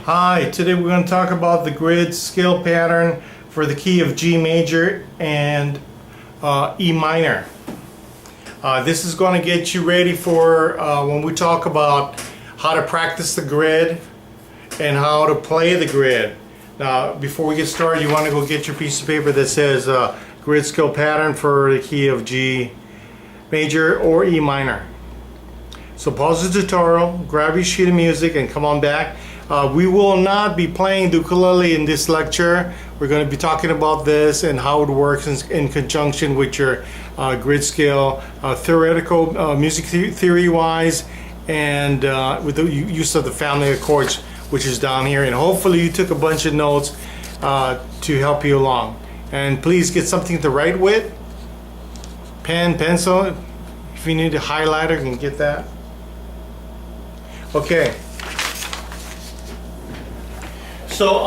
Hi, today we're going to talk about the grid scale pattern for the key of G major and E minor. This is going to get you ready for when we talk about how to practice the grid and how to play the grid. Now, before we get started, you want to go get your piece of paper that says grid scale pattern for the key of G major or E minor. So pause the tutorial, grab your sheet of music, and come on back. We will not be playing the ukulele in this lecture. We're going to be talking about this and how it works in conjunction with your grid scale, theoretical, music theory wise, and with the use of the family of chords, which is down here. And hopefully you took a bunch of notes to help you along. And please get something to write with, pen, pencil. If you need a highlighter, you can get that. Okay. So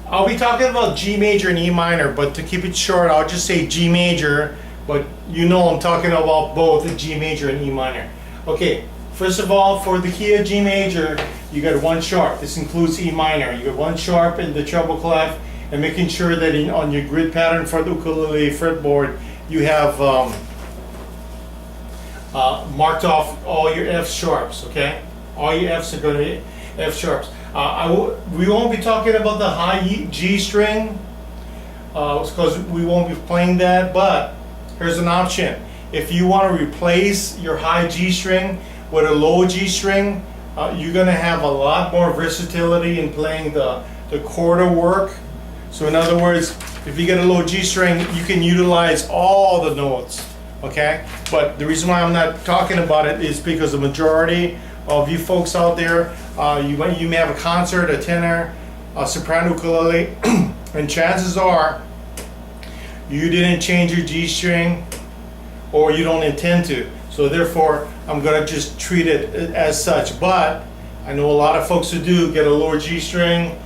I'll be talking about G major and E minor, but to keep it short, I'll just say G major, but you know I'm talking about both the G major and E minor. Okay, first of all, for the key of G major, you got one sharp. This includes E minor. You got one sharp in the treble clef, and making sure that on your grid pattern for the ukulele fretboard, you have marked off all your F sharps, okay? All your Fs are going to be F sharps. We won't be talking about the high G string because we won't be playing that, but here's an option. If you want to replace your high G string with a low G string, you're going to have a lot more versatility in playing the quarter work. So in other words, if you get a low G string, you can utilize all the notes, okay? But the reason why I'm not talking about it is because the majority of you folks out there, you may have a concert, a tenor, a soprano ukulele, and chances are you didn't change your G string or you don't intend to. So therefore, I'm going to just treat it as such. But I know a lot of folks who do get a lower G string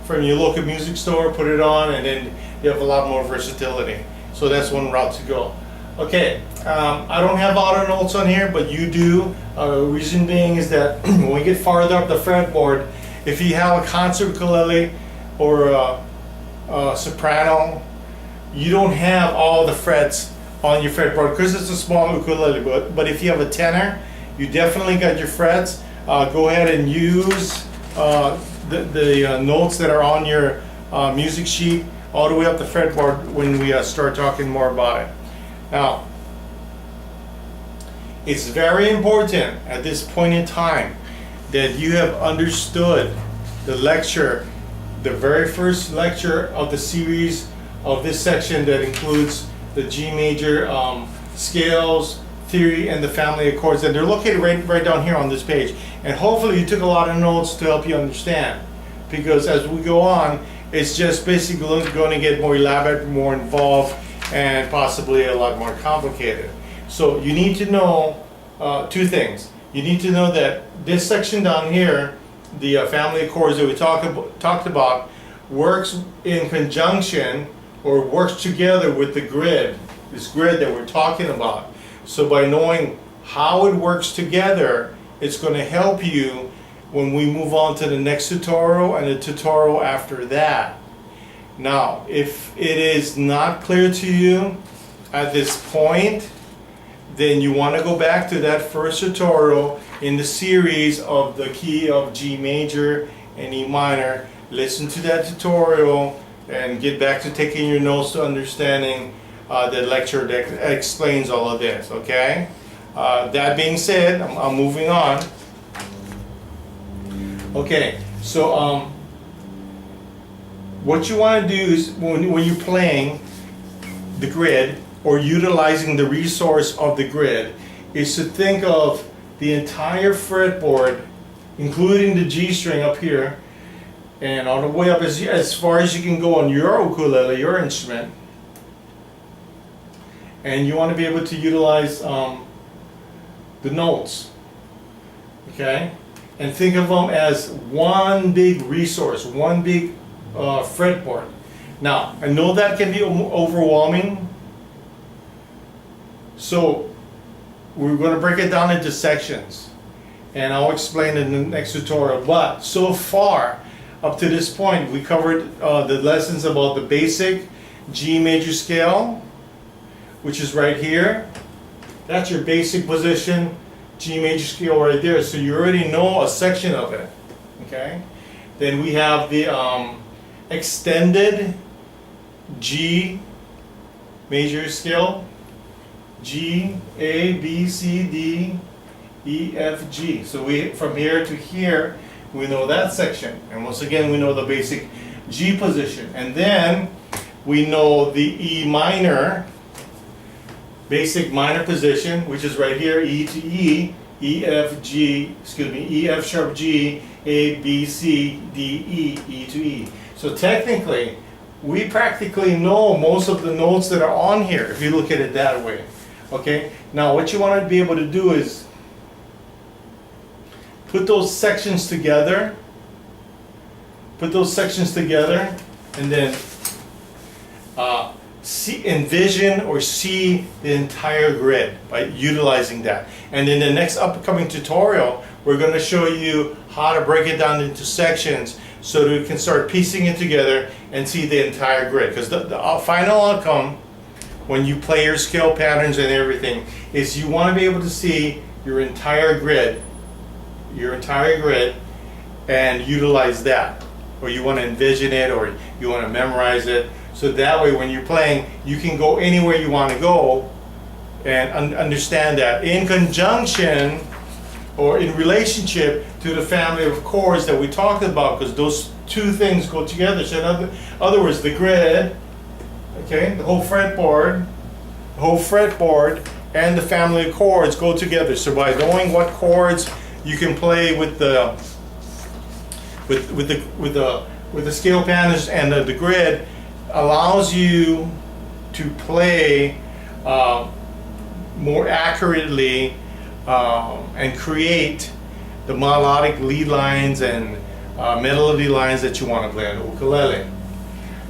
from your local music store, put it on, and then you have a lot more versatility. So that's one route to go. Okay, I don't have auto notes on here, but you do. Reason being is that when we get farther up the fretboard, if you have a concert ukulele or a soprano, you don't have all the frets on your fretboard because it's a small ukulele. But if you have a tenor, you definitely got your frets. Go ahead and use the notes that are on your music sheet all the way up the fretboard when we start talking more about it. Now, it's very important at this point in time that you have understood the lecture, the very first lecture of the series of this section that includes the G major scales, theory, and the family of chords. And they're located right down here on this page. And hopefully you took a lot of notes to help you understand. Because as we go on, it's just basically going to get more elaborate, more involved, and possibly a lot more complicated. So you need to know two things. You need to know that this section down here, the family of chords that we talked about, works in conjunction or works together with the grid, this grid that we're talking about. So by knowing how it works together, it's going to help you when we move on to the next tutorial and the tutorial after that. Now, if it is not clear to you at this point, then you want to go back to that first tutorial in the series of the key of G major and E minor. Listen to that tutorial and get back to taking your notes to understanding the lecture that explains all of this, okay? That being said, I'm moving on. Okay, so what you want to do is when you're playing the grid or utilizing the resource of the grid is to think of the entire fretboard, including the G string up here, and all the way up as far as you can go on your ukulele, your instrument. And you want to be able to utilize the notes, okay? And think of them as one big resource, one big fretboard. Now, I know that can be overwhelming, so we're going to break it down into sections. and I'll explain in the next tutorial. But so far, up to this point, we covered the lessons about the basic G major scale, which is right here. That's your basic position, G major scale right there. So you already know a section of it, okay? Then we have the extended G major scale, G, A, B, C, D, E, F, G. So we, from here to here, we know that section. And once again, we know the basic G position. And then we know the E minor, basic minor position, which is right here, E to E, E, F, G, excuse me, E, F sharp G, A, B, C, D, E, E to E. So technically, we practically know most of the notes that are on here, if you look at it that way. Okay? Now, what you want to be able to do is put those sections together, and then envision or see the entire grid by utilizing that. And in the next upcoming tutorial, we're going to show you how to break it down into sections so that we can start piecing it together and see the entire grid. Because the final outcome, when you play your scale patterns and everything, is you want to be able to see your entire grid, and utilize that. Or you want to envision it, or you want to memorize it. So that way when you're playing, you can go anywhere you want to go and understand that in conjunction or in relationship to the family of chords that we talked about, because those two things go together. So in other words, the grid, okay, the whole fretboard, and the family of chords go together. So by knowing what chords you can play with the scale patterns and the grid, allows you to play more accurately and create the melodic lead lines and melody lines that you want to play on the ukulele.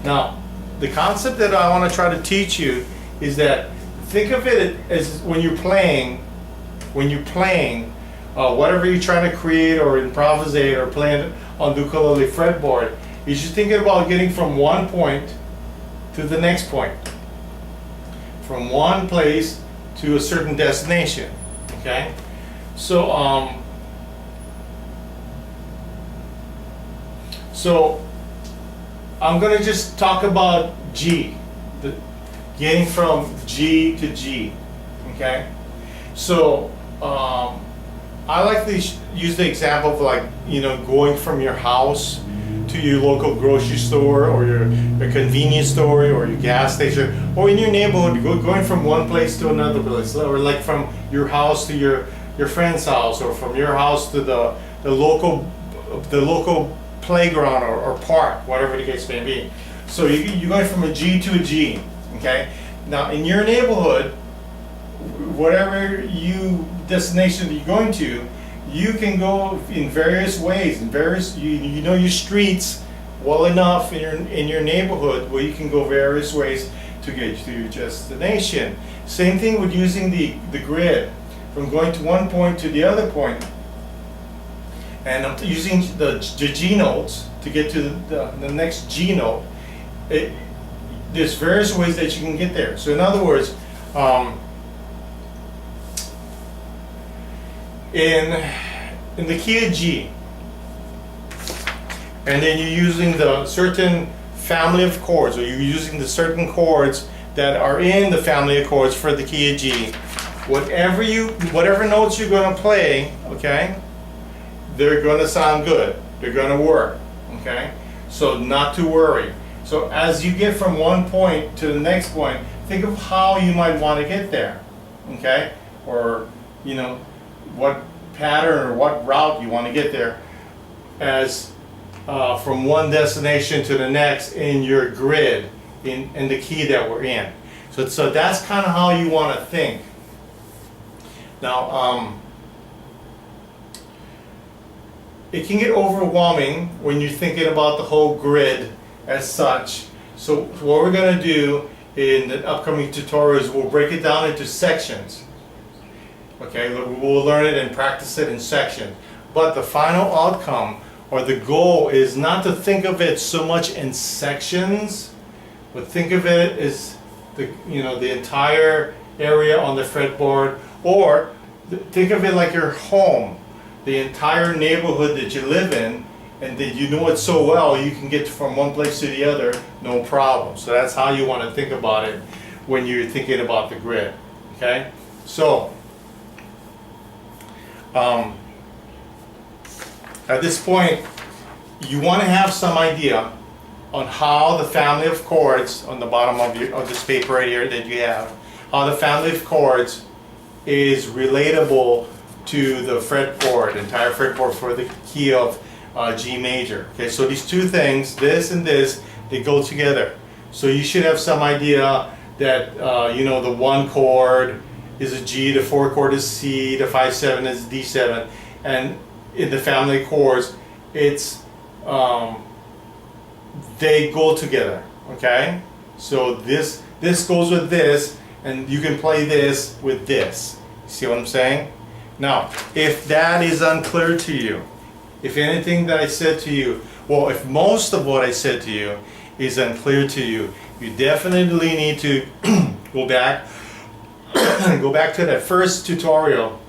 Now, the concept that I want to try to teach you is that think of it as when you're playing, whatever you're trying to create or improvisate or play on the ukulele fretboard, you should think about getting from one point to the next point, from one place to a certain destination. Okay, so I'm gonna just talk about G, getting from G to G. Okay, so I like to use the example of, like, going from your house to your local grocery store or your convenience store or your gas station, or in your neighborhood, going from one place to another place, or like from your house to your friend's house, or from your house to the local playground or park, whatever the case may be. So you're going from a G to a G. Okay. Now in your neighborhood, whatever destination that you're going to, you can go in various ways, you know your streets well enough in your neighborhood where you can go various ways to get to your destination. Same thing with using the grid, from going to one point to the other point, and I'm using the G notes to get to the next G note. There's various ways that you can get there. So in other words, in the key of G, and then you're using the certain family of chords, or you're using the certain chords that are in the family of chords for the key of G. Whatever notes you're going to play, okay, they're going to sound good. They're going to work, okay? So not to worry. So as you get from one point to the next point, think of how you might want to get there, okay? Or, what pattern or what route you want to get there as from one destination to the next in your grid in the key that we're in. So that's kind of how you want to think. Now, it can get overwhelming when you're thinking about the whole grid as such. So what we're going to do in the upcoming tutorials, we'll break it down into sections. Okay, we'll learn it and practice it in sections. But the final outcome or the goal is not to think of it so much in sections, but think of it as the entire area on the fretboard, or think of it like your home, the entire neighborhood that you live in, and that you know it so well you can get from one place to the other no problem. So that's how you want to think about it when you're thinking about the grid. Okay, so at this point you want to have some idea on how the family of chords on the bottom of this paper right here that you have, how the family of chords is relatable to the fretboard, entire fretboard for the key of G major. Okay, so these two things, this and this, they go together. So you should have some idea that the 1 chord is a G, the 4 chord is C, the 5/7 is D7, and in the family of chords, it's they go together. Okay, so this goes with this, and you can play this with this. See what I'm saying? Now, if that is unclear to you, if anything that I said to you, well, if most of what I said to you is unclear to you, you definitely need to go back to that first tutorial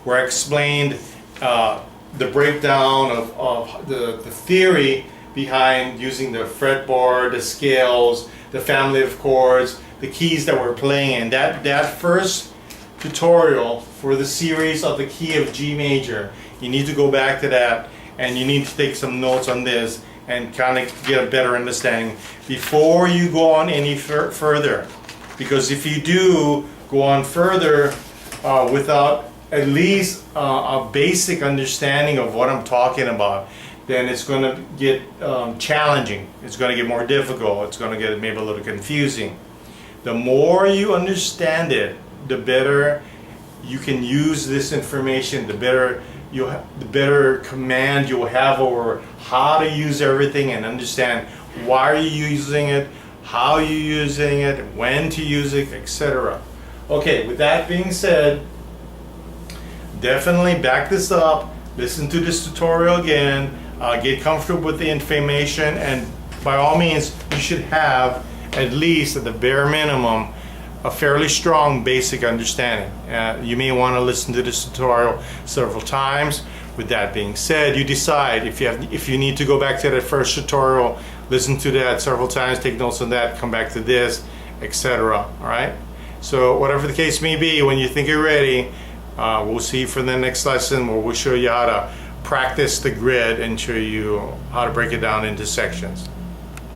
where I explained the breakdown of the theory behind using the fretboard, the scales, the family of chords, the keys that we're playing in. That first tutorial for the series of the key of G major, you need to go back to that, and you need to take some notes on this and kind of get a better understanding before you go on any further. Because if you do go on further without at least a basic understanding of what I'm talking about, then it's going to get challenging. It's going to get more difficult. It's going to get maybe a little confusing. The more you understand it, the better you can use this information, the better command you'll have over how to use everything and understand why are you using it, how are you using it, when to use it, etc. Okay, with that being said, definitely back this up, listen to this tutorial again, get comfortable with the information, and by all means you should have at least at the bare minimum a fairly strong basic understanding. You may want to listen to this tutorial several times. With that being said, you decide if you need to go back to that first tutorial, listen to that several times, take notes on that, come back to this, etc. All right, so whatever the case may be, when you think you're ready, we'll see you for the next lesson where we'll show you how to practice the grid and show you how to break it down into sections.